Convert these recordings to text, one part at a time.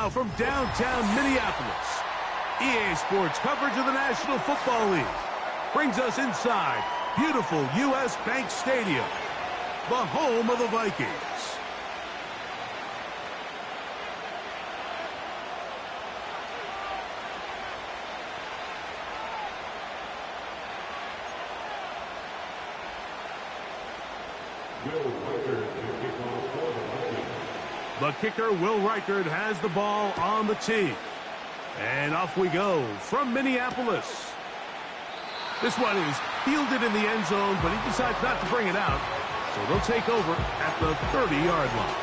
now from downtown Minneapolis, EA Sports coverage of the National Football League brings us inside beautiful U.S. Bank Stadium, the home of the Vikings. The kicker, Will Reichard, has the ball on the tee. And off we go from Minneapolis. This one is fielded in the end zone, but he decides not to bring it out. So they'll take over at the 30-yard line.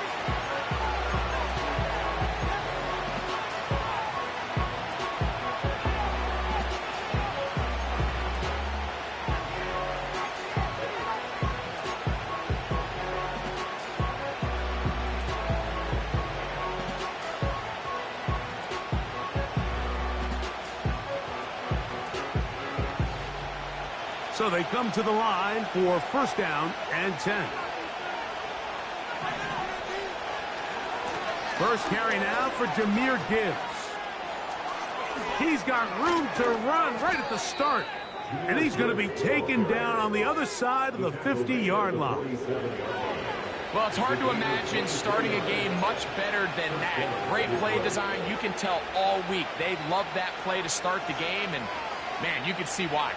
So they come to the line for first down and 10. First carry now for Jahmyr Gibbs. He's got room to run right at the start. And he's going to be taken down on the other side of the 50-yard line. Well, it's hard to imagine starting a game much better than that. Great play design. You can tell all week they love that play to start the game. And, man, you can see why.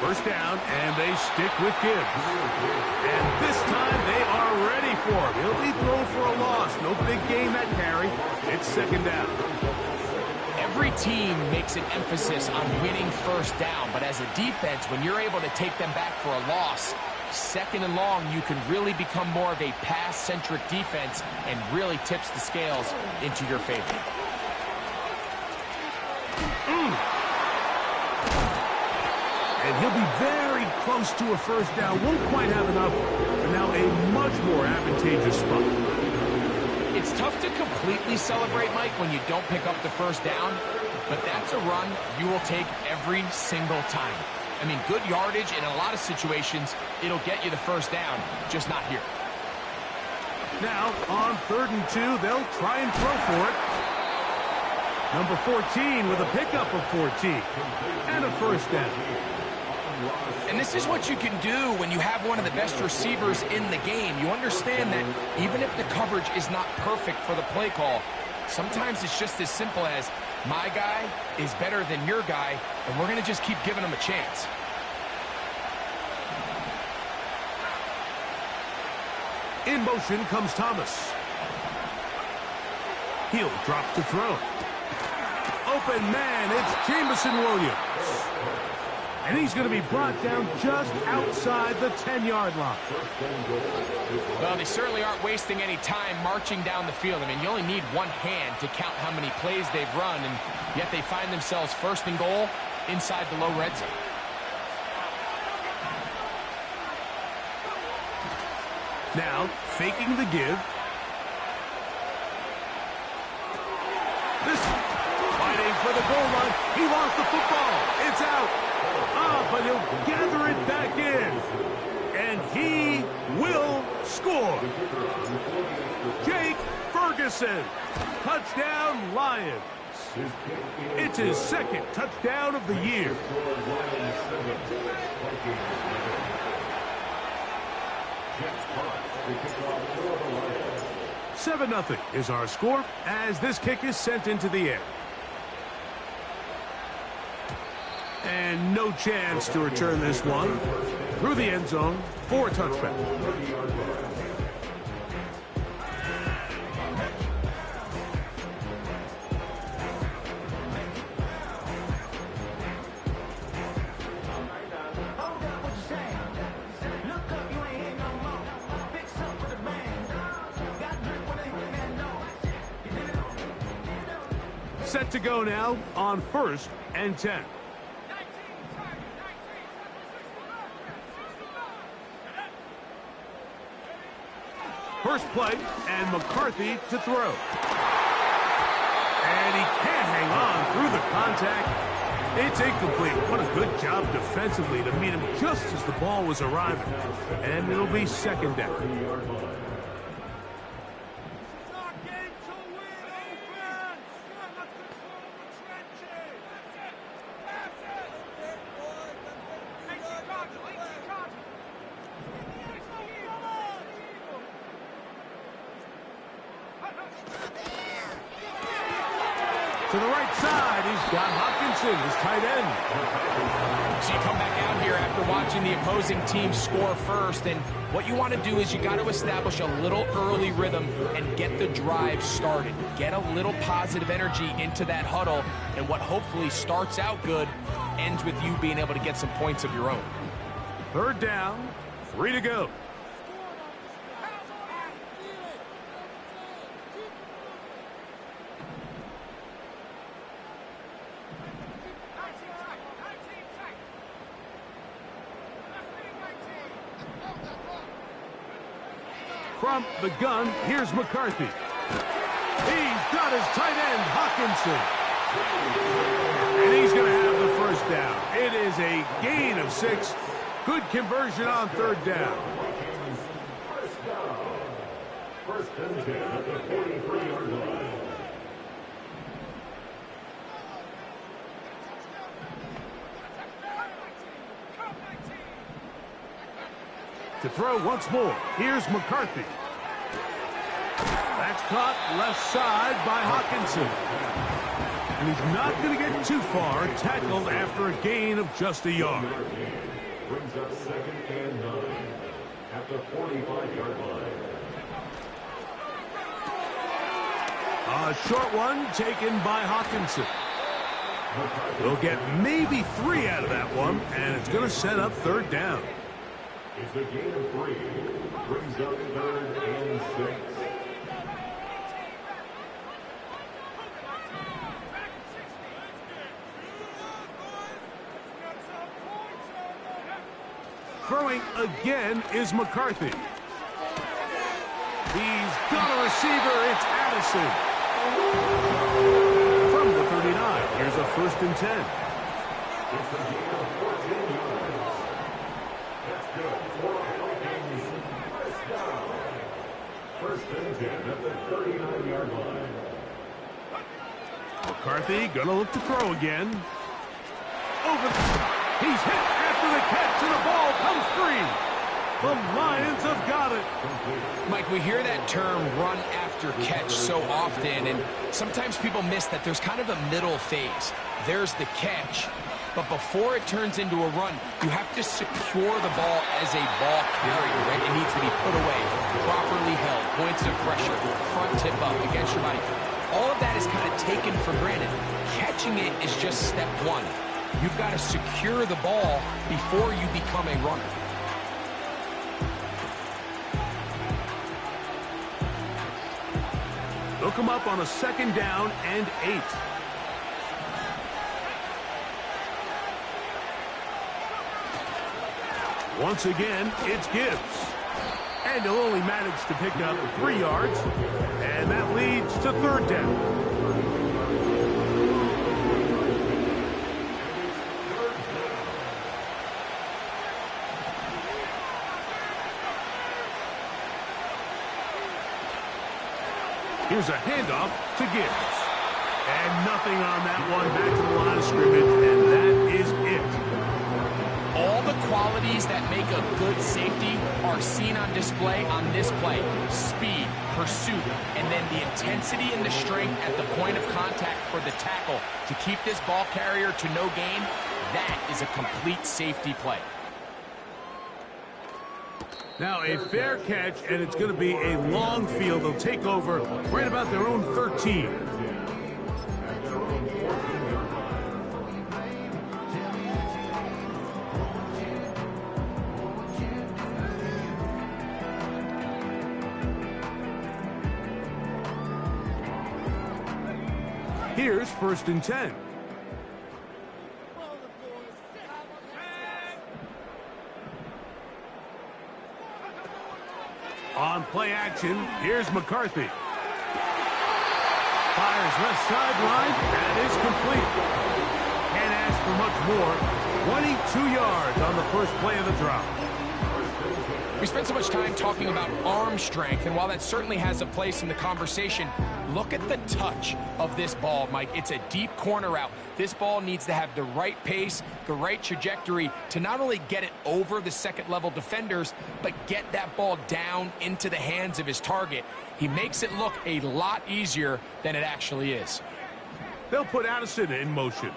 First down, and they stick with Gibbs. And this time they are ready for him. He'll be thrown for a loss. No big gain that carry. It's second down. Every team makes an emphasis on winning first down, but as a defense, when you're able to take them back for a loss, second and long, you can really become more of a pass-centric defense and really tips the scales into your favor. And he'll be very close to a first down. Won't quite have enough, but now a much more advantageous spot. It's tough to completely celebrate, Mike, when you don't pick up the first down, but that's a run you will take every single time. I mean, good yardage in a lot of situations, it'll get you the first down, just not here. Now, on 3rd and 2, they'll try and throw for it. Number 14 with a pickup of 14 and a first down. And this is what you can do when you have one of the best receivers in the game. You understand that even if the coverage is not perfect for the play call, sometimes it's just as simple as my guy is better than your guy, and we're going to just keep giving him a chance. In motion comes Thomas. He'll drop to throw. Open man, it's Jameson Williams. And he's going to be brought down just outside the 10-yard line. Well, they certainly aren't wasting any time marching down the field. I mean, you only need one hand to count how many plays they've run, and yet they find themselves first and goal inside the low red zone. Now, faking the give. This fighting for the goal line. He lost the football. It's out. But he'll gather it back in. And he will score. Jake Ferguson. Touchdown, Lions. It's his second touchdown of the year. Seven 0 is our score as this kick is sent into the air. And no chance to return this one through the end zone for a touchback. Set to go now on 1st and 10. First play, and McCarthy to throw. And he can't hang on through the contact. It's incomplete. What a good job defensively to meet him just as the ball was arriving. And it'll be second down. To the right side, he's got Hockenson, his tight end. So you come back out here after watching the opposing team score first, and what you want to do is you got to establish a little early rhythm and get the drive started. Get a little positive energy into that huddle, and what hopefully starts out good ends with you being able to get some points of your own. Third down, 3 to go. From the gun, here's McCarthy. He's got his tight end, Hockenson. And he's going to have the first down. It is a gain of 6. Good conversion on third down. First and 10 at the 43-yard line. To throw once more, here's McCarthy. That's caught left side by Hockenson. And he's not going to get too far, tackled after a gain of just a yard. Brings up second and 9 at the 45-yard line. A short one taken by Hockenson. He'll get maybe 3 out of that one, and it's going to set up third down. It's a gain of 3. Brings up third and 6. Throwing again is McCarthy. He's got a receiver. It's Addison. From the 39, here's a first and 10. It's a gain of 14 yards. That's good for Vikings. First down. First and 10 at the 39-yard line. McCarthy gonna look to throw again. Over. He's hit after the catch, and the ball comes free. The Lions have got it. Mike, we hear that term run after catch so often, and sometimes people miss that there's kind of a middle phase. There's the catch, but before it turns into a run, you have to secure the ball as a ball carrier, right? It needs to be put away, properly held, points of pressure, front tip up against your body. All of that is kind of taken for granted. Catching it is just step one. You've got to secure the ball before you become a runner. They'll come up on a second down and 8. Once again, it's Gibbs. And he'll only manage to pick up 3 yards. And that leads to third down. Here's a handoff to Gibbs. And nothing on that one. Back to the line of scrimmage, and that is it. All the qualities that make a good safety are seen on display on this play. Speed, pursuit, and then the intensity and the strength at the point of contact for the tackle to keep this ball carrier to no gain. That is a complete safety play. Now a fair catch, and it's going to be a long field. They'll take over right about their own 13. Here's first and 10. On play action, here's McCarthy. Fires left sideline. That is complete. Can't ask for much more. 22 yards on the first play of the drive. We spent so much time talking about arm strength, and while that certainly has a place in the conversation, look at the touch of this ball, Mike. It's a deep corner route. This ball needs to have the right pace, the right trajectory to not only get it over the second-level defenders, but get that ball down into the hands of his target. He makes it look a lot easier than it actually is. They'll put Addison in motion.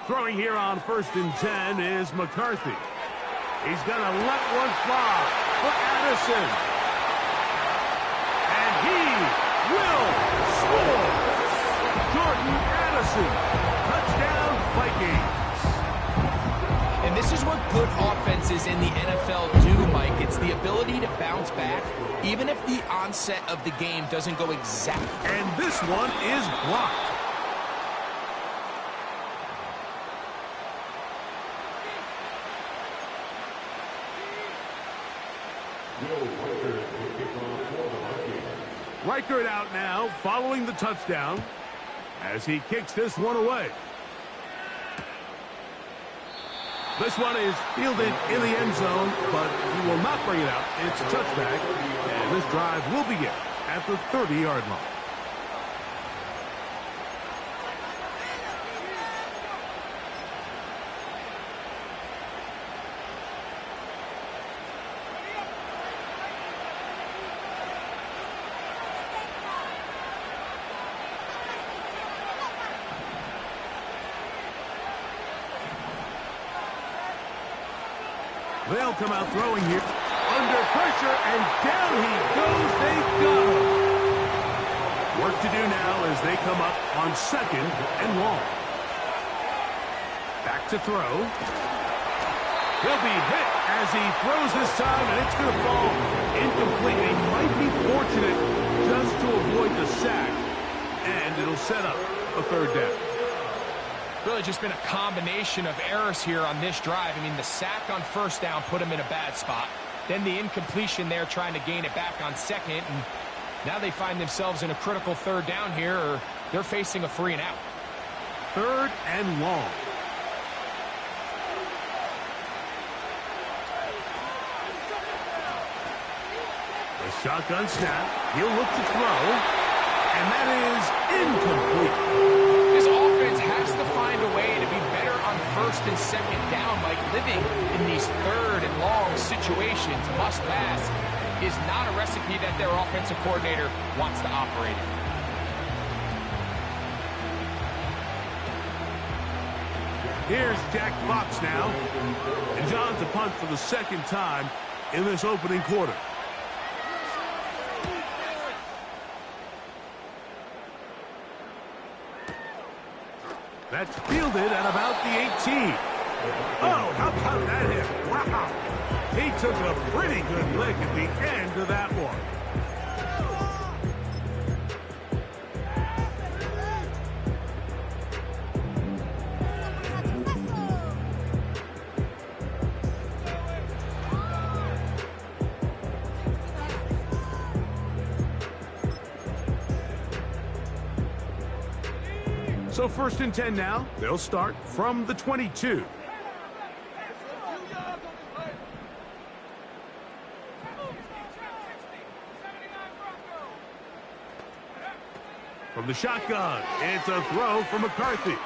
Throwing here on 1st and 10 is McCarthy. He's going to let one fly for Addison. And he will score. Jordan Addison. Touchdown, Vikings. And this is what good offenses in the NFL do, Mike. It's the ability to bounce back, even if the onset of the game doesn't go exactly. And this one is blocked. Reichert out now, following the touchdown, as he kicks this one away. This one is fielded in the end zone, but he will not bring it out. It's a touchback, and this drive will begin at the 30-yard line. They'll come out throwing here. Under pressure, and down he goes. They got him. Work to do now as they come up on 2nd and long. Back to throw. He'll be hit as he throws this time, and it's going to fall incomplete. They might be fortunate just to avoid the sack, and it'll set up a 3rd down. Really just been a combination of errors here on this drive. I mean, the sack on 1st down put him in a bad spot. Then the incompletion there trying to gain it back on 2nd. And now they find themselves in a critical 3rd down here, or they're facing a 3 and out. 3rd and long. The shotgun snap. He'll look to throw. And that is incomplete. This offense has to find a way to be better on 1st and 2nd down. Like living in these 3rd and long situations, must pass, is not a recipe that their offensive coordinator wants to operate in. Here's Jack Fox now. And John to punt for the 2nd time in this opening quarter. That's fielded at about the 18. Oh, how about that hit? Wow. He took a pretty good lick at the end of that one. So 1st and 10 now. They'll start from the 22. From the shotgun, it's a throw from McCarthy.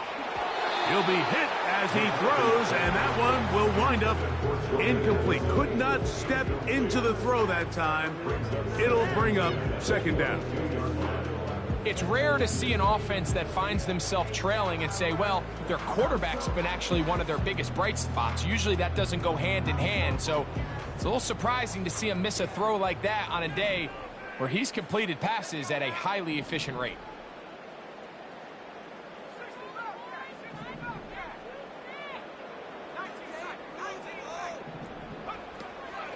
He'll be hit as he throws, and that one will wind up incomplete. Could not step into the throw that time. It'll bring up 2nd down. It's rare to see an offense that finds themselves trailing and say, well, their quarterback's been actually one of their biggest bright spots. Usually that doesn't go hand in hand, so it's a little surprising to see him miss a throw like that on a day where he's completed passes at a highly efficient rate.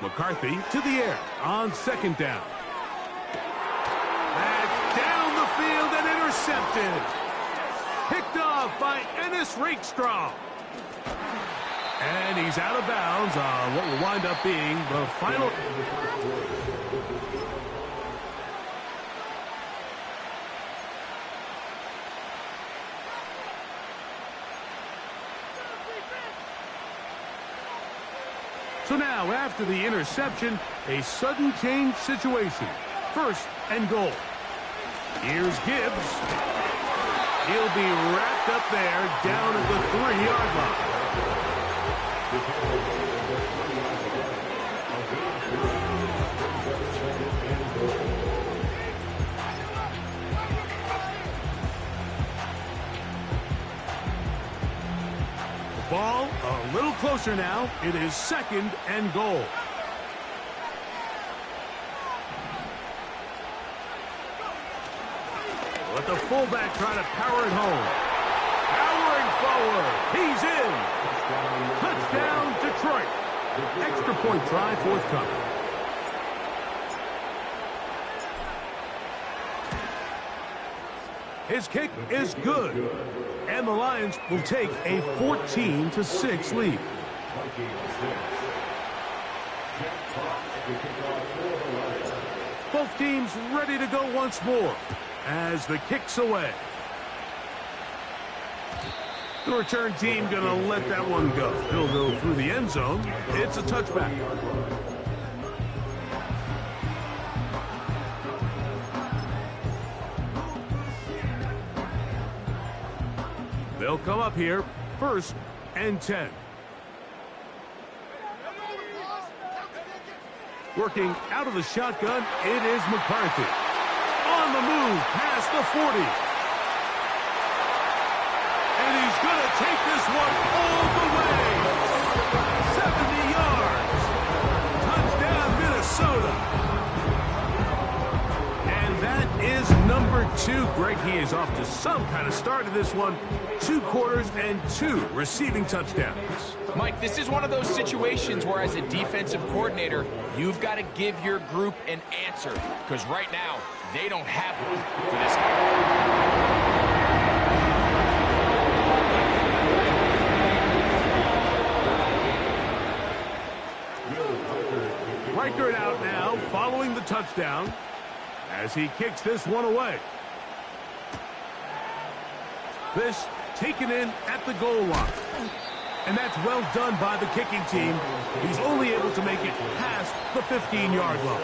McCarthy to the air on 2nd down. That's down the field and intercepted. Picked off by Ennis Rakestraw. And he's out of bounds on what will wind up being the final. So now, after the interception, a sudden change situation. 1st and goal. Here's Gibbs. He'll be wrapped up there down at the 3-yard line. Ball a little closer now. It is 2nd and goal. Let the fullback try to power it home. Powering forward. He's in. Touchdown, Detroit. Extra point try forthcoming. His kick is good. And the Lions will take a 14-6 lead. Both teams ready to go once more as the kick's away. The return team going to let that one go. He'll go through the end zone. It's a touchback. They'll come up here, 1st and 10. Working out of the shotgun, it is McCarthy. On the move, past the 40. And he's going to take this one all the way. 70 yards. Touchdown, Minnesota. And that is number 2. Greg, he is off to some kind of start in this one. 2 quarters and 2 receiving touchdowns. Mike, this is one of those situations where as a defensive coordinator, you've got to give your group an answer. Because right now, they don't have one for this guy. Reichert out now, following the touchdown, as he kicks this one away. This taken in at the goal line. And that's well done by the kicking team. He's only able to make it past the 15-yard line.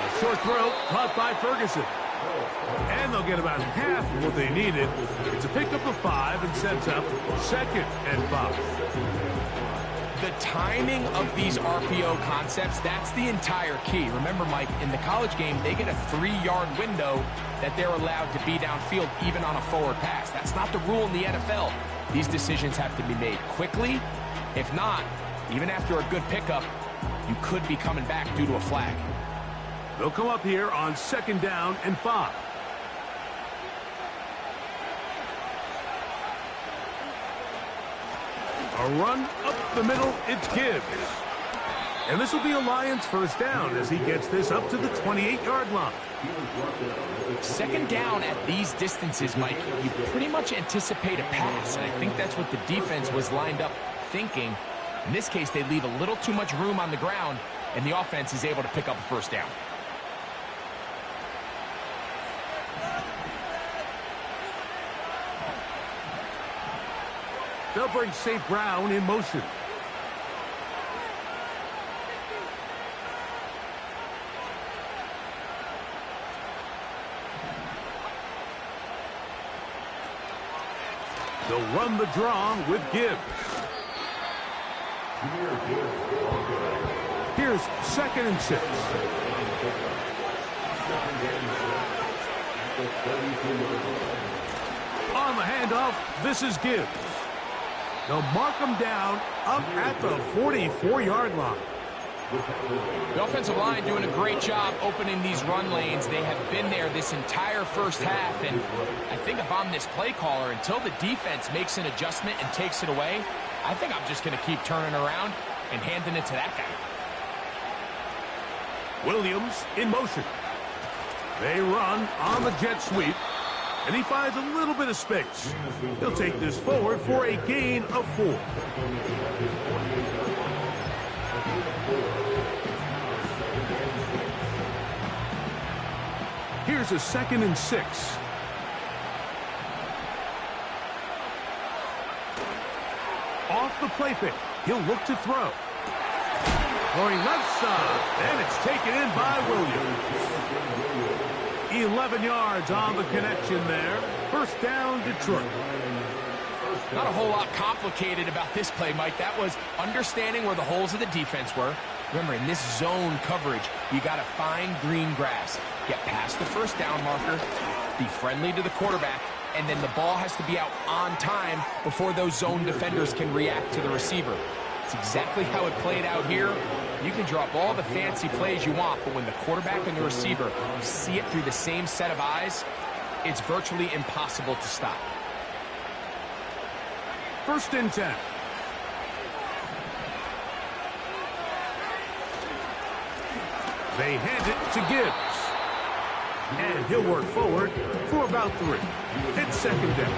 A short throw caught by Ferguson. And they'll get about half of what they needed. It's a pickup of 5 and sets up 2nd and 5. The timing of these RPO concepts, that's the entire key. Remember, Mike, in the college game, they get a 3-yard window that they're allowed to be downfield even on a forward pass. That's not the rule in the NFL. These decisions have to be made quickly. If not, even after a good pickup, you could be coming back due to a flag. They'll come up here on 2nd down and 5. A run up the middle, it's Gibbs. And this will be a Lions 1st down as he gets this up to the 28-yard line. 2nd down at these distances, Mike, you pretty much anticipate a pass, and I think that's what the defense was lined up thinking. In this case, they leave a little too much room on the ground, and the offense is able to pick up a 1st down. They'll bring St. Brown in motion. They'll run the draw with Gibbs. Here's 2nd and 6. On the handoff, this is Gibbs. They'll mark him down up at the 44-yard line. The offensive line doing a great job opening these run lanes. They have been there this entire 1st half, and I think if I'm this play caller, until the defense makes an adjustment and takes it away, I think I'm just going to keep turning around and handing it to that guy. Williams in motion. They run on the jet sweep, and he finds a little bit of space. He'll take this forward for a gain of 4. Here's a 2nd and 6. Off the play fake. He'll look to throw. Going left side, and it's taken in by Williams. 11 yards on the connection there. First down, Detroit. Not a whole lot complicated about this play, Mike. That was understanding where the holes of the defense were. Remember, in this zone coverage, you got to find green grass. Get past the first down marker, be friendly to the quarterback, and then the ball has to be out on time before those zone defenders can react to the receiver. It's exactly how it played out here. You can drop all the fancy plays you want, but when the quarterback and the receiver see it through the same set of eyes, it's virtually impossible to stop. 1st and 10. They hand it to Gibbs. And he'll work forward for about 3. It's 2nd down.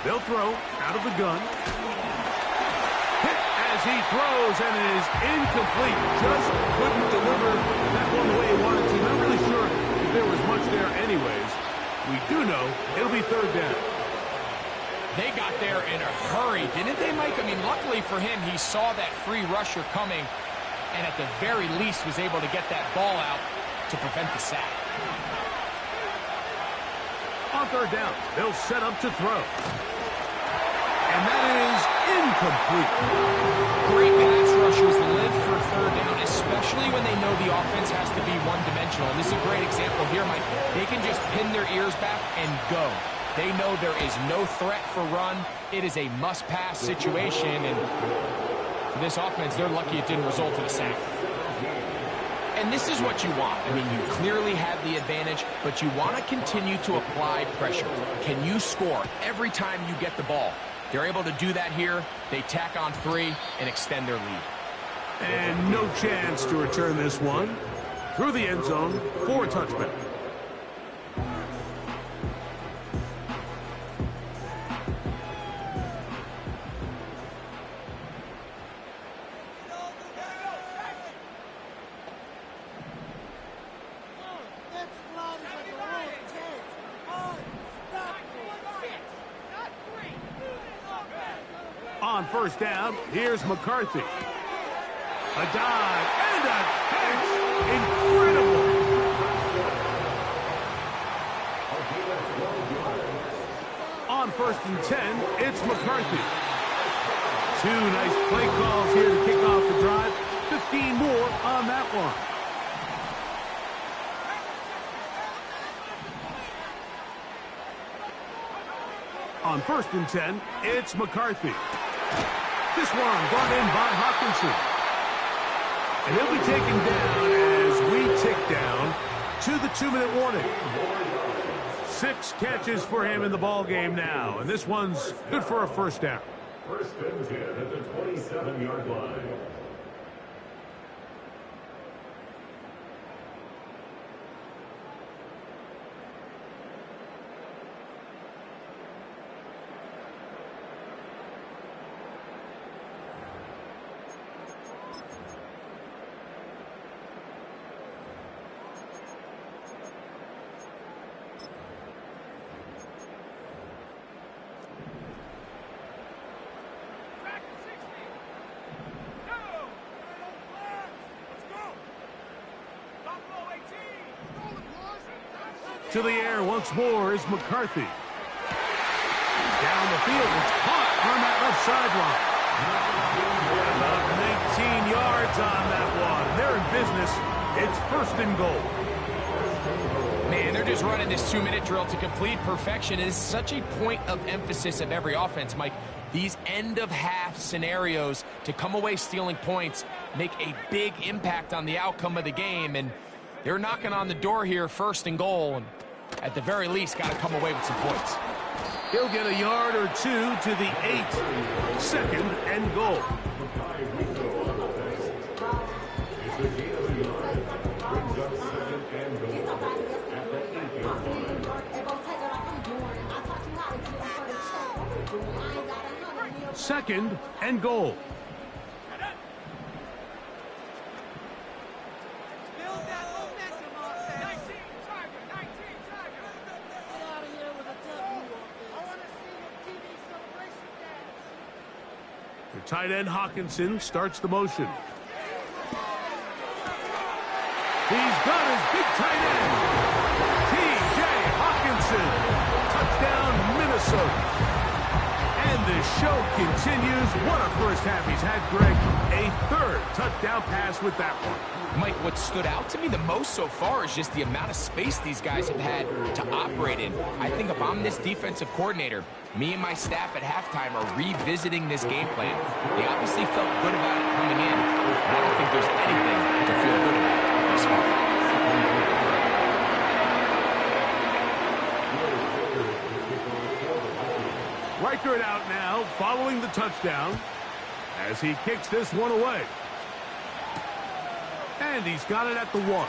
They'll throw out of the gun. Hit as he throws, and it is incomplete. Just couldn't deliver that one the way he wanted to. Not really sure if there was much there anyways. We do know it'll be 3rd down. They got there in a hurry, didn't they, Mike? I mean, luckily for him, he saw that free rusher coming, and at the very least was able to get that ball out to prevent the sack. On 3rd down, they'll set up to throw. And that is incomplete. Great pass rushers live for 3rd down, especially when they know the offense has to be one-dimensional. And this is a great example here, Mike. They can just pin their ears back and go. They know there is no threat for run. It is a must-pass situation, and for this offense, they're lucky it didn't result in a sack. And this is what you want. I mean, you clearly have the advantage, but you want to continue to apply pressure. Can you score every time you get the ball? They're able to do that here. They tack on 3 and extend their lead. And no chance to return this one. Through the end zone for a touchback. On 1st down, here's McCarthy. A dive and a catch. Incredible. On 1st and 10, it's McCarthy. 2 nice play calls here to kick off the drive. 15 more on that one. On 1st and 10, it's McCarthy. This one brought in by Hawkinson. And he'll be taken down as we tick down to the 2-minute warning. 6 catches for him in the ball game now, and this one's good for a 1st down. 1st and 10 at the 27-yard line. To the air once more is McCarthy. Down the field, it's caught on that left sideline. About 19 yards on that one. They're in business. It's 1st and goal. And they're just running this 2-minute drill to complete perfection. It is such a point of emphasis of every offense, Mike. These end-of-half scenarios to come away stealing points make a big impact on the outcome of the game. And they're knocking on the door here, 1st and goal. And at the very least, got to come away with some points. He'll get a yard or 2 to the 8. 2nd and goal. Second and goal. The tight end Hawkinson starts the motion. He's got his big tight end. T.J. Hawkinson. Touchdown, Minnesota. And the show continues. What a first half he's had, Greg. A 3rd touchdown pass with that one. Mike, what stood out to me the most so far is just the amount of space these guys have had to operate in. I think if I'm this defensive coordinator, me and my staff at halftime are revisiting this game plan. They obviously felt good about it coming in, and I don't think there's anything to feel good about thus far. Riker it out now, following the touchdown, as he kicks this one away. And he's got it at the 1.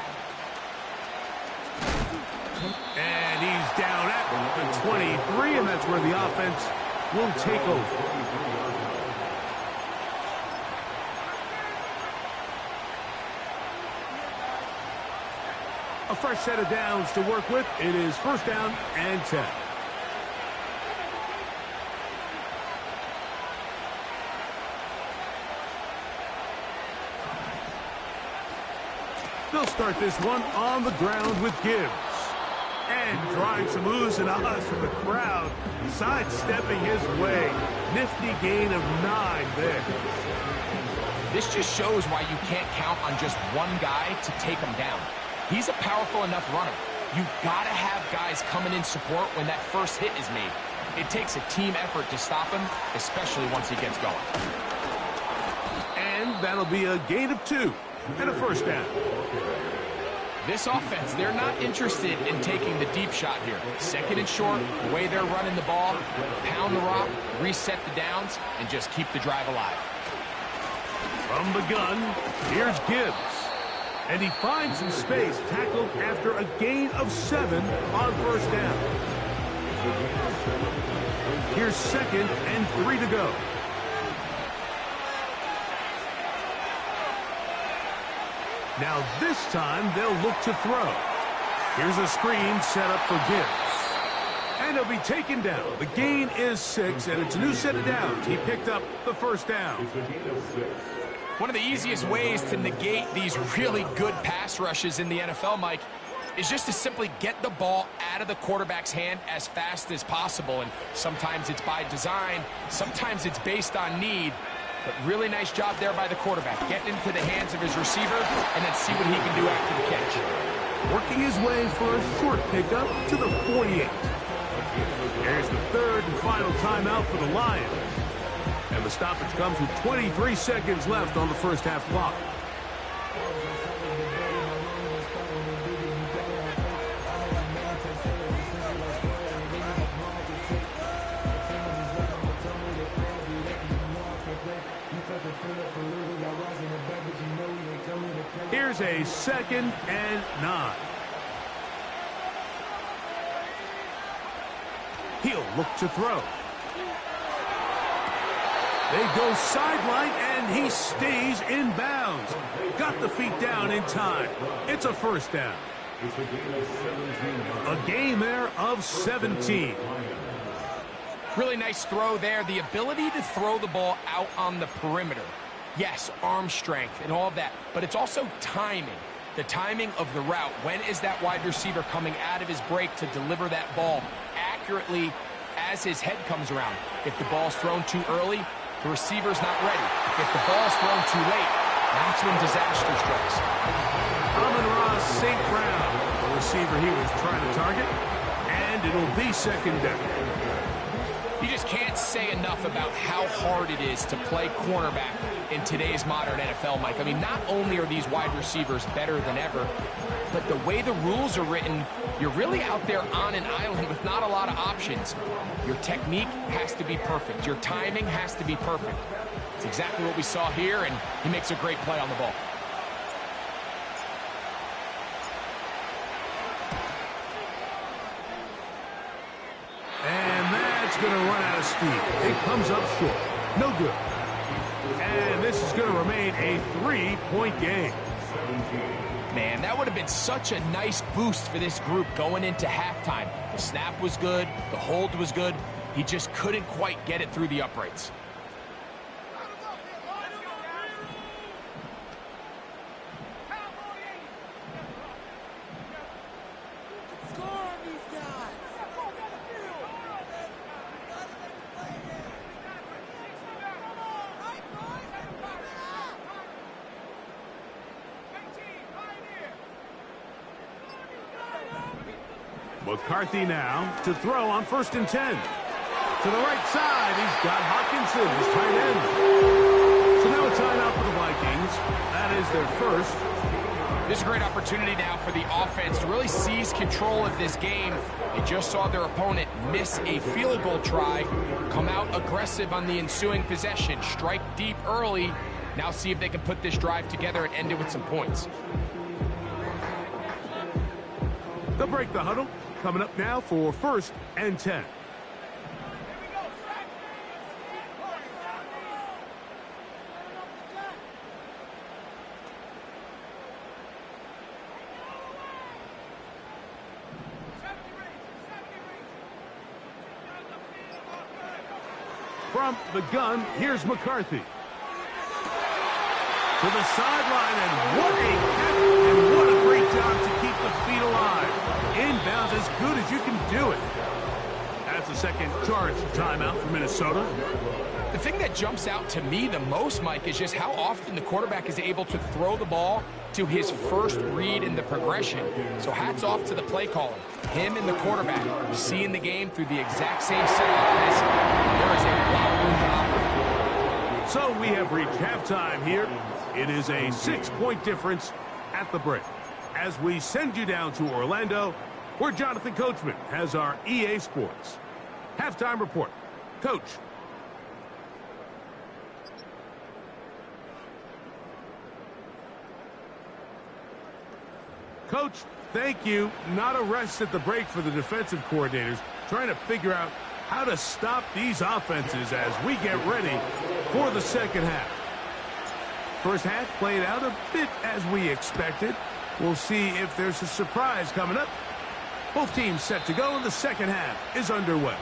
And he's down at the 23, and that's where the offense will take over. A fresh set of downs to work with. It is 1st down and 10. They'll start this one on the ground with Gibbs. And drawing some oohs and ahs from the crowd, sidestepping his way. Nifty gain of 9 there. This just shows why you can't count on just one guy to take him down. He's a powerful enough runner. You gotta have guys coming in support when that first hit is made. It takes a team effort to stop him, especially once he gets going. And that'll be a gain of 2 and a 1st down. This offense, they're not interested in taking the deep shot here. 2nd and short, the way they're running the ball, pound the rock, reset the downs, and just keep the drive alive. From the gun, here's Gibbs. And he finds some space, tackled after a gain of 7 on 1st down. Here's 2nd and 3 to go. Now this time they'll look to throw. Here's a screen set up for Gibbs. And he'll be taken down. The gain is 6, and it's a new set of downs. He picked up the 1st down. One of the easiest ways to negate these really good pass rushes in the NFL, Mike, is just to simply get the ball out of the quarterback's hand as fast as possible. And sometimes it's by design, sometimes it's based on need. But really nice job there by the quarterback, getting into the hands of his receiver and then see what he can do after the catch. Working his way for a short pickup to the 48. Here's the 3rd and final timeout for the Lions. And the stoppage comes with 23 seconds left on the first half clock. Here's a 2nd and 9. He'll look to throw. They go sideline, and he stays in bounds. Got the feet down in time. It's a 1st down. A gain there of 17. Really nice throw there. The ability to throw the ball out on the perimeter. Yes, arm strength and all of that, but it's also timing. The timing of the route. When is that wide receiver coming out of his break to deliver that ball accurately as his head comes around? If the ball's thrown too early, the receiver's not ready. If the ball's thrown too late, that's when disaster strikes. Amon-Ra St. Brown, the receiver he was trying to target, and it'll be second down. You just can't say enough about how hard it is to play cornerback in today's modern NFL, Mike. I mean, not only are these wide receivers better than ever, but the way the rules are written, you're really out there on an island with not a lot of options. Your technique has to be perfect. Your timing has to be perfect. It's exactly what we saw here, and he makes a great play on the ball. And that's going to run out of steam. It comes up short. No good. And this is going to remain a 3-point game. Man, that would have been such a nice boost for this group going into halftime. The snap was good. The hold was good. He just couldn't quite get it through the uprights. McCarthy now to throw on 1st and 10. To the right side, he's got Hockenson, his tight end. So now a timeout for the Vikings. That is their first. This is a great opportunity now for the offense to really seize control of this game. They just saw their opponent miss a field goal try, come out aggressive on the ensuing possession, strike deep early. Now see if they can put this drive together and end it with some points. They'll break the huddle. Coming up now for 1st and 10. From the gun, here's McCarthy. To the sideline, and what a catch, and what a great job to keep the feet alive. Inbounds as good as you can do it. That's a second charge timeout for Minnesota. The thing that jumps out to me the most, Mike, is just how often the quarterback is able to throw the ball to his first read in the progression. So hats off to the play caller. Him and the quarterback seeing the game through the exact same set of eyes. There is a lot of room to operate. So we have reached halftime here. It is a 6-point difference at the break. As we send you down to Orlando, where Jonathan Coachman has our EA Sports halftime report. Coach. Coach, thank you. Not a rest at the break for the defensive coordinators, trying to figure out how to stop these offenses as we get ready for the second half. First half played out a bit as we expected. We'll see if there's a surprise coming up. Both teams set to go, and the second half is underway.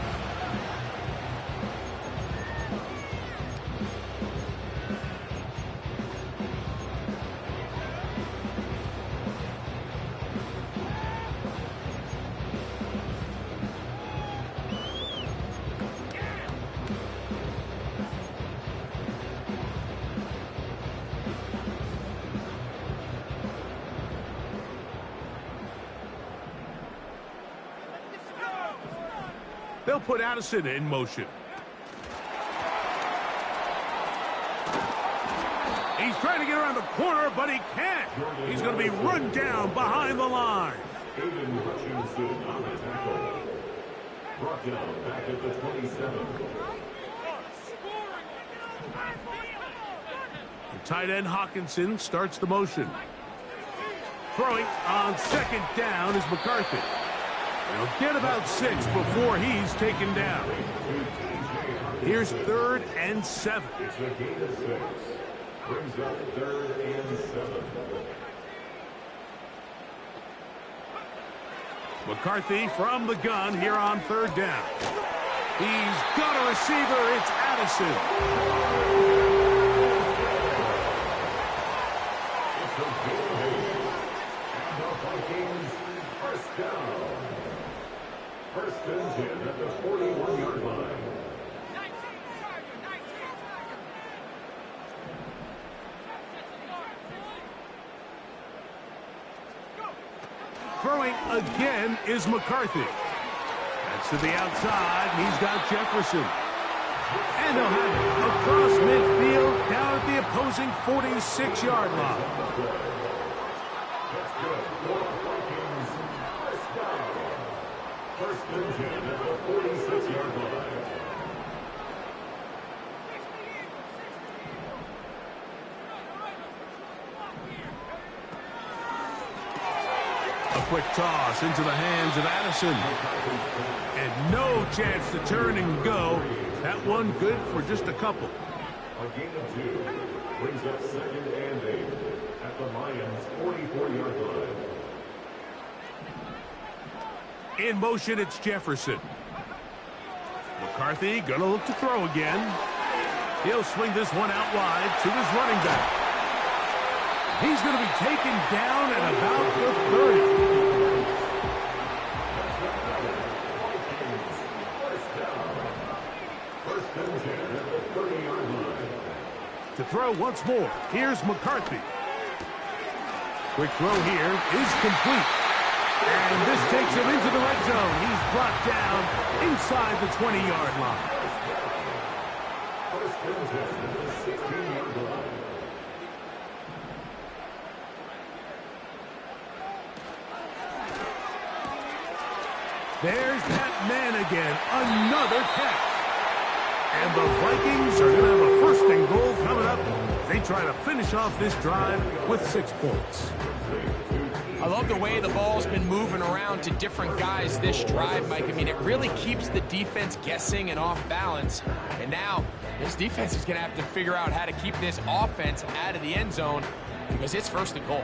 They'll put Addison in motion. He's trying to get around the corner, but he can't. He's going to be run down behind the line. Aiden Hutchinson on the tackle. Brought down back at the 27. The tight end Hockenson starts the motion. Throwing on second down is McCarthy. He'll get about 6 before he's taken down. Here's 3rd and 7. It's a gain of 6. Brings up 3rd and 7. McCarthy from the gun here on 3rd down. He's got a receiver. It's Addison. First and 10 at the 41-yard line. Throwing again is McCarthy. That's to the outside. He's got Jefferson. And they'll have it across midfield down at the opposing 46-yard line. That's good for the Vikings. First down. First and 10 at the 46-yard line. A quick toss into the hands of Addison. And no chance to turn and go. That one good for just a couple. A gain of 2 brings up 2nd and 8 at the Lions' 44-yard line. In motion, it's Jefferson. McCarthy gonna look to throw again. He'll swing this one out wide to his running back. He's going to be taken down at about the 30. First and 10 at the 30-yard line. To throw once more, here's McCarthy. Quick throw here is complete. And this takes him into the red zone. He's brought down inside the 20-yard line. First and 10 at the 16-yard line. There's that man again. Another catch. And the Vikings are going to have a first and goal coming up. They try to finish off this drive with 6 points. I love the way the ball's been moving around to different guys this drive, Mike. I mean, it really keeps the defense guessing and off balance. And now, this defense is going to have to figure out how to keep this offense out of the end zone because it's first and goal.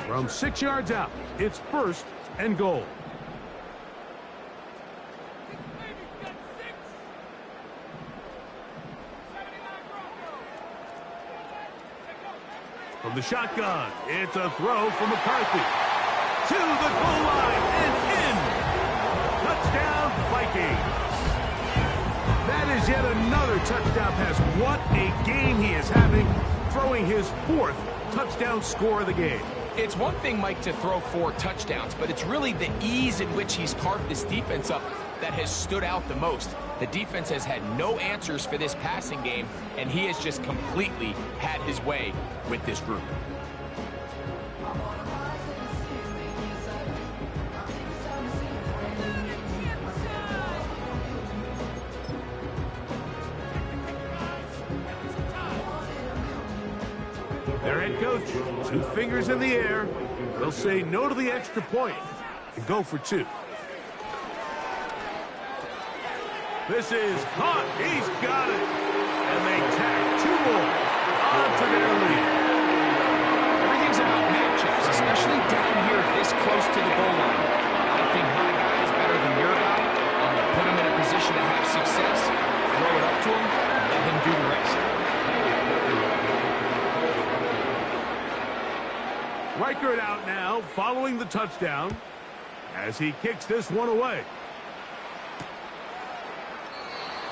From 6 yards out, it's first and goal. From the shotgun, it's a throw from McCarthy. To the goal line and in. Touchdown, Vikings. That is yet another touchdown pass. What a game he is having, throwing his 4th touchdown score of the game. It's one thing, Mike, to throw 4 touchdowns, but it's really the ease in which he's carved this defense up that has stood out the most. The defense has had no answers for this passing game, and he has just completely had his way with this group. Their head coach, 2 fingers in the air. They'll say no to the extra point and go for 2. This is caught. He's got it. And they tack 2 more onto their lead. Everything's about matchups, especially down here this close to the goal line. I think my guy is better than your guy. I'm going to put him in a position to have success, throw it up to him, and let him do the rest. Reichert out now, following the touchdown, as he kicks this one away.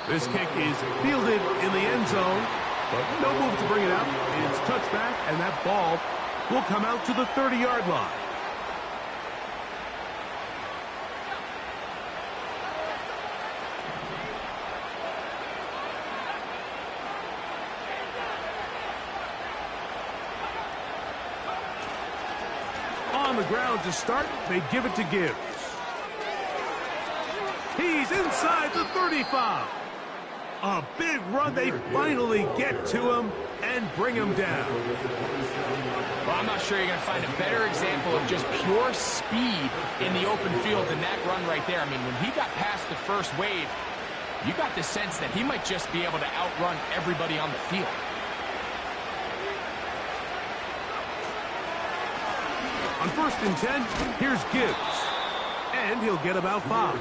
This kick is fielded in the end zone, but no move to bring it out. It's touchback, and that ball will come out to the 30-yard line. On the ground to start, they give it to Gibbs. He's inside the 35. A big run. They finally get to him and bring him down. Well, I'm not sure you're going to find a better example of just pure speed in the open field than that run right there. I mean, when he got past the first wave, you got the sense that he might just be able to outrun everybody on the field. On 1st and 10, here's Gibbs. And he'll get about 5.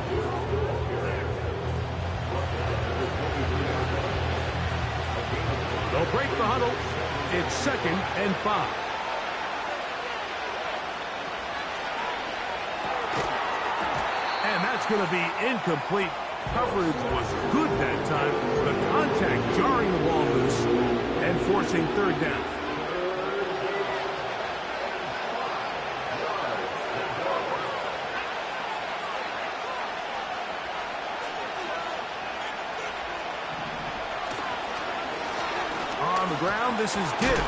They'll break the huddle. It's 2nd and 5. And that's That's going to be incomplete. Coverage was good that time. The contact jarring the ball loose and forcing third down. On the ground, this is Gibbs.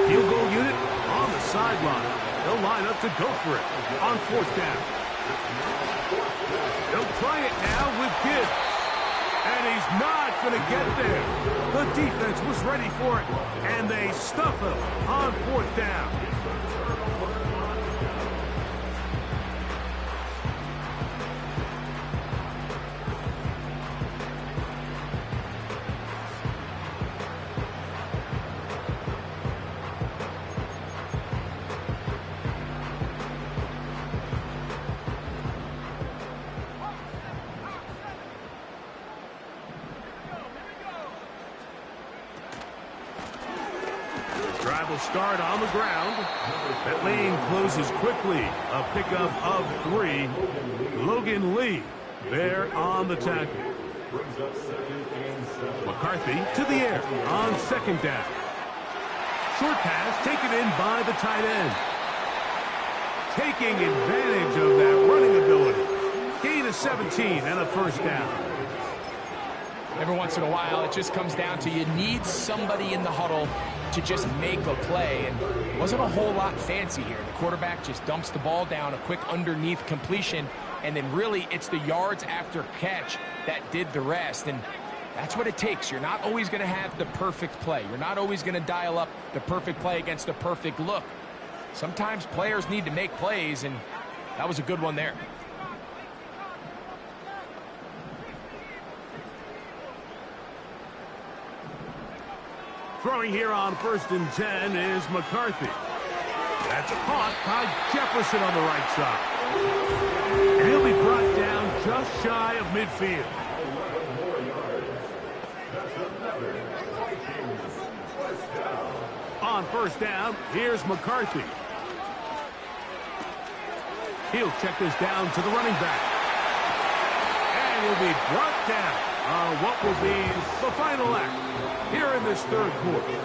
Field goal unit on the sideline. They'll line up to go for it on fourth down. They'll try it now with Gibbs. And he's not going to get there. The defense was ready for it, and they stuff him on fourth down. Drive will start on the ground. That lane closes quickly. A pickup of 3. Logan Lee there on the tackle. McCarthy to the air on second down. Short pass taken in by the tight end. Taking advantage of that running ability. Gain of 17 and a first down. Every once in a while, it just comes down to you need somebody in the huddle to just make a play, and it wasn't a whole lot fancy here. The quarterback just dumps the ball down, a quick underneath completion, and then really it's the yards after catch that did the rest, and that's what it takes. You're not always going to have the perfect play. You're not always going to dial up the perfect play against the perfect look. Sometimes players need to make plays, and that was a good one there. Throwing here on 1st and 10 is McCarthy. That's caught by Jefferson on the right side. And he'll be brought down just shy of midfield. On 1st down, here's McCarthy. He'll check this down to the running back. And he'll be brought down on what will be the final act here in this third quarter.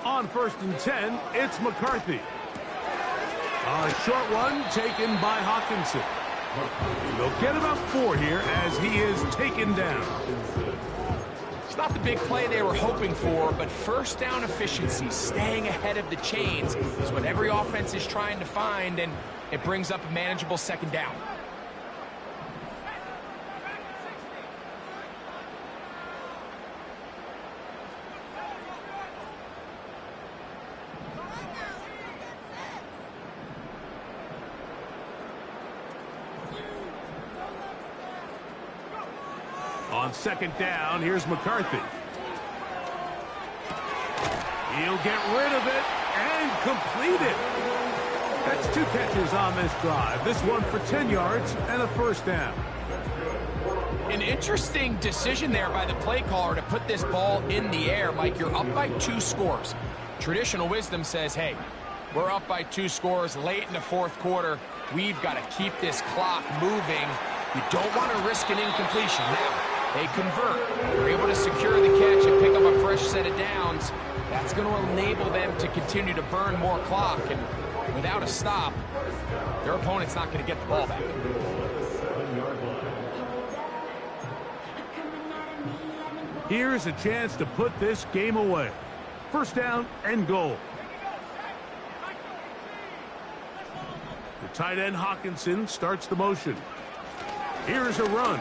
On 1st and 10, it's McCarthy. A short one taken by Hawkinson. They'll get about 4 here as he is taken down. It's not the big play they were hoping for, but first down efficiency, staying ahead of the chains, is what every offense is trying to find, and it brings up a manageable second down. On 2nd down, here's McCarthy. He'll get rid of it and complete it. That's 2 catches on this drive. This one for 10 yards and a first down. An interesting decision there by the play caller to put this ball in the air. Mike, you're up by 2 scores. Traditional wisdom says, hey, we're up by 2 scores late in the 4th quarter. We've got to keep this clock moving. You don't want to risk an incompletion. Now, they convert. They're able to secure the catch and pick up a fresh set of downs. That's going to enable them to continue to burn more clock. And without a stop, their opponent's not going to get the ball back. Here's a chance to put this game away. First down and goal. The tight end Hawkinson starts the motion. Here's a run.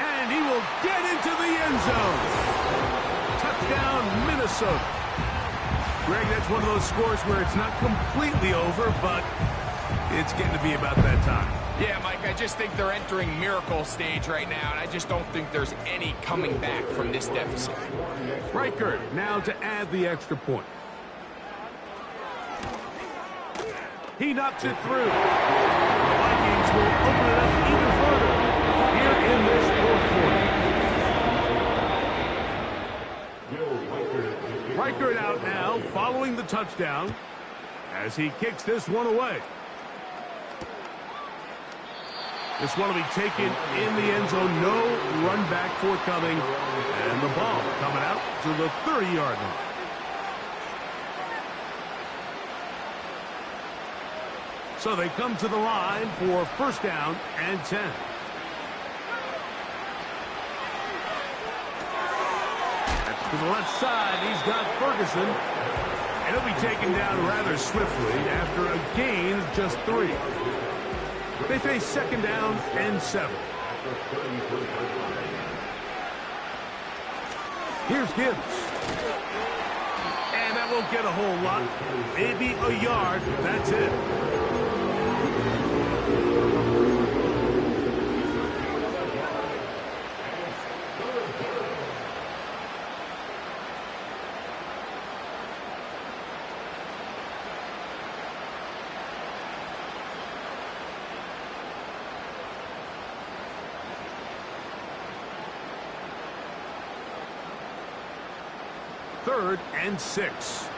And He will get into the end zone. Touchdown, Minnesota. Greg, that's one of those scores where it's not completely over, but it's getting to be about that time. Yeah, Mike, I just think they're entering miracle stage right now, and I just don't think there's any coming back from this deficit. Riker now to add the extra point. He knocks it through. The Vikings will open it up even further here in this fourth quarter. Riker out now following the touchdown as he kicks this one away. This one will be taken in the end zone. No run back forthcoming. And the ball coming out to the 30-yard line. So they come to the line for first down and 10. To the left side, he's got Ferguson. And he'll be taken down rather swiftly after a gain of just 3. They face second down and 7. Here's Gibbs. And that won't get a whole lot. Maybe a yard. That's it. Third and 6.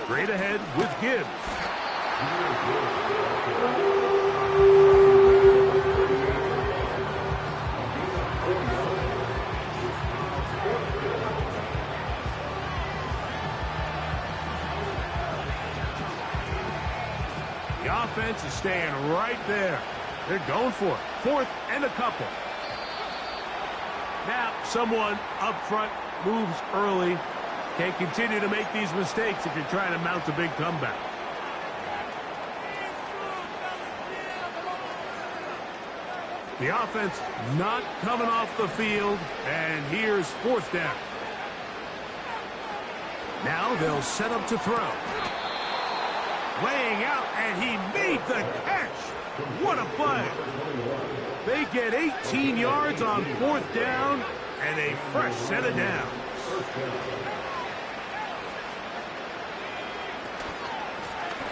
Straight ahead with Gibbs. The offense is staying right there. They're going for it. Fourth and a couple. Now, someone up front moves early. Can't continue to make these mistakes if you're trying to mount a big comeback. The offense not coming off the field, and here's fourth down. Now they'll set up to throw. Laying out, and he made the catch. What a play. They get 18 yards on fourth down, and a fresh set of downs.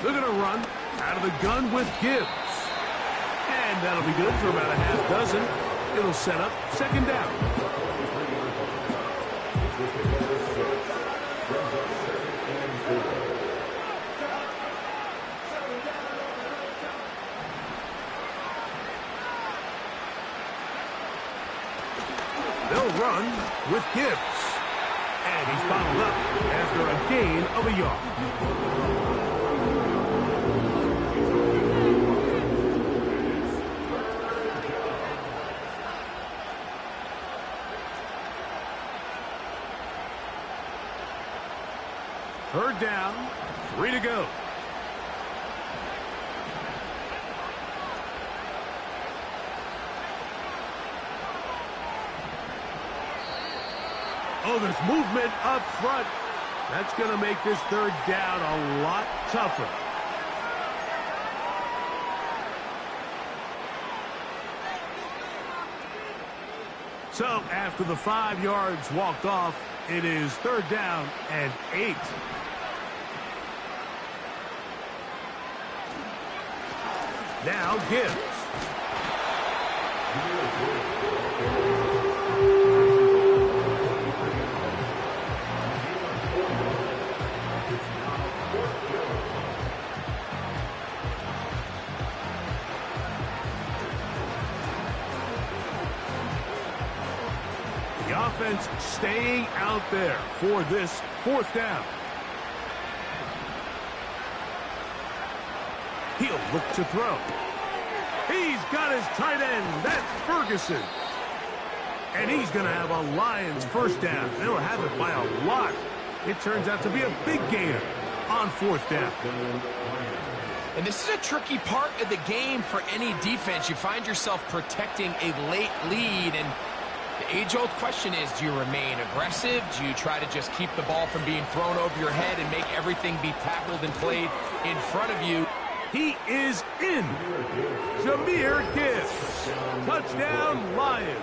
They're going to run out of the gun with Gibbs. And that'll be good for about a half dozen. It'll set up second down. They'll run with Gibbs. And he's bottled up after a gain of a yard. Third down, 3 to go. Oh, there's movement up front. That's going to make this third down a lot tougher. So, after the 5 yards walked off, it is third down and 8. Now Gibbs. The offense staying out there for this fourth down. He'll look to throw. He's got his tight end. That's Ferguson. And he's going to have a Lions first down. They'll have it by a lot. It turns out to be a big gainer on fourth down. And this is a tricky part of the game for any defense. You find yourself protecting a late lead, and the age-old question is, do you remain aggressive? Do you try to just keep the ball from being thrown over your head and make everything be tackled and played in front of you? He is in. Jahmyr Gibbs. Touchdown, Lions.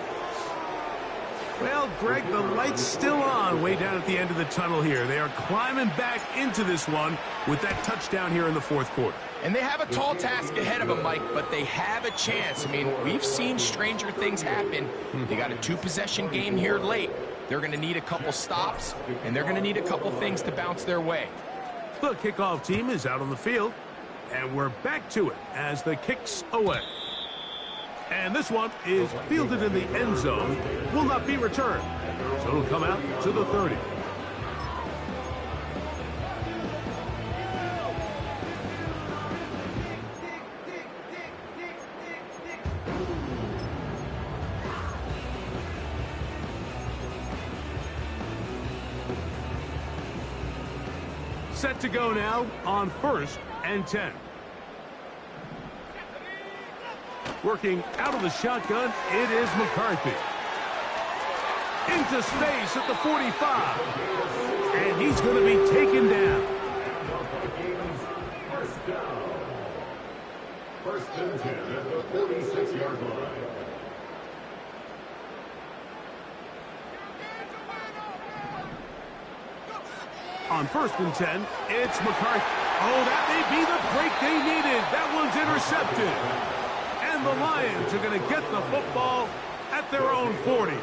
Well, Greg, the light's still on way down at the end of the tunnel here. They are climbing back into this one with that touchdown here in the fourth quarter. And they have a tall task ahead of them, Mike, but they have a chance. I mean, we've seen stranger things happen. They got a two-possession game here late. They're going to need a couple stops, and they're going to need a couple things to bounce their way. The kickoff team is out on the field, and we're back to it as the kick's away. And this one is fielded in the end zone, will not be returned. So it'll come out to the 30. Set to go now on 1st and 10. Working out of the shotgun, it is McCarthy. Into space at the 45. And he's going to be taken down. First down. 1st and 10 at the 46-yard line. On 1st and 10, it's McCarthy. Oh, that may be the break they needed. That one's intercepted. And the Lions are going to get the football at their own 40.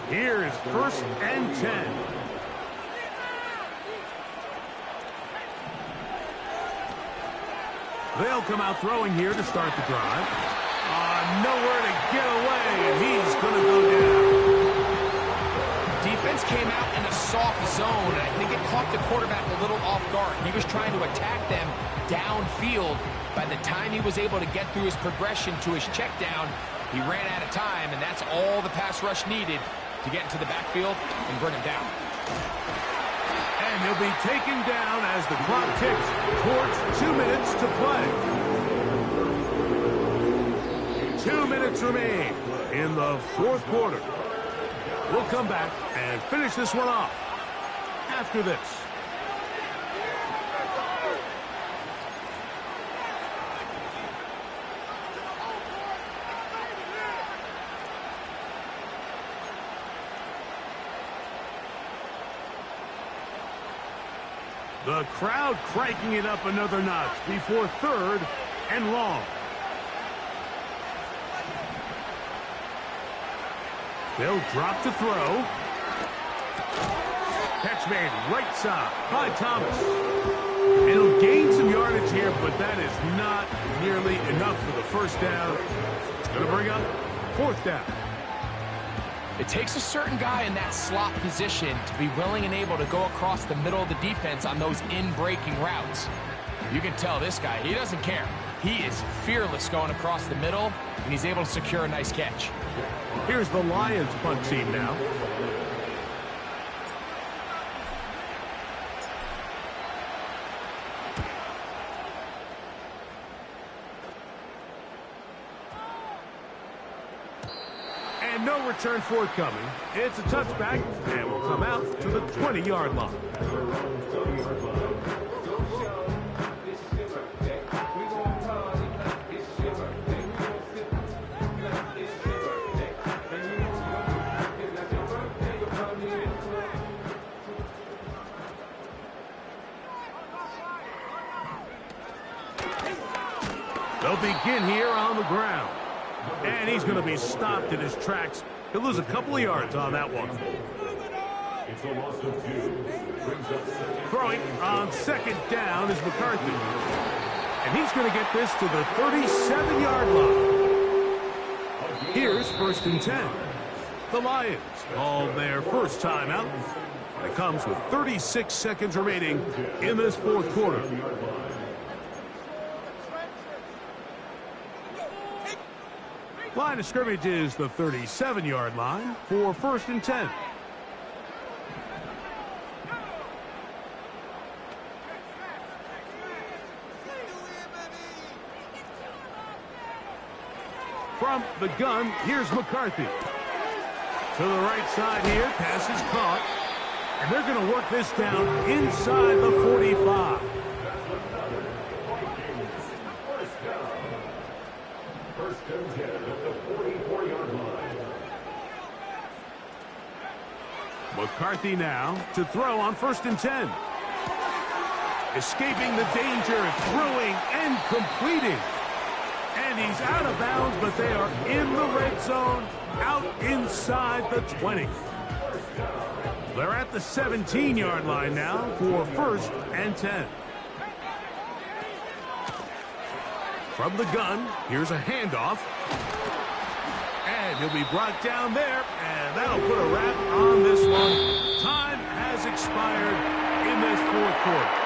Here's 1st and 10. They'll come out throwing here to start the drive. Nowhere to get away, and he's going to go down. Defense came out in a soft zone, and I think it caught the quarterback a little off guard. He was trying to attack them downfield. By the time he was able to get through his progression to his check down, he ran out of time, and that's all the pass rush needed to get into the backfield and bring him down. And he'll be taken down as the clock ticks towards 2 minutes to play. 2 minutes remain in the fourth quarter. We'll come back and finish this one off after this. The crowd cranking it up another notch before 3rd and long. They'll drop to throw. Catch made right side by Thomas. It'll gain some yardage here, but that is not nearly enough for the first down. It's going to bring up 4th down. It takes a certain guy in that slot position to be willing and able to go across the middle of the defense on those in-breaking routes. You can tell this guy, he doesn't care. He is fearless going across the middle, and he's able to secure a nice catch. Here's the Lions punt team now. And no return forthcoming. It's a touchback, and will come out to the 20-yard line. They'll begin here on the ground. And he's going to be stopped in his tracks. He'll lose a couple of yards on that one. It's a loss of 2. Throwing on 2nd down is McCarthy. And he's going to get this to the 37-yard line. Here's 1st and 10. The Lions call their first timeout. And it comes with 36 seconds remaining in this fourth quarter. Line of scrimmage is the 37-yard line for 1st and 10. From the gun, here's McCarthy. To the right side here, pass is caught. And they're going to work this down inside the 45. First and 10 at the 44-yard line. McCarthy now to throw on 1st and 10. Escaping the danger, throwing and completing. And he's out of bounds, but they are in the red zone, out inside the 20. They're at the 17-yard line now for 1st and 10. From the gun, here's a handoff. And he'll be brought down there, and that'll put a wrap on this one. Time has expired in this 4th quarter.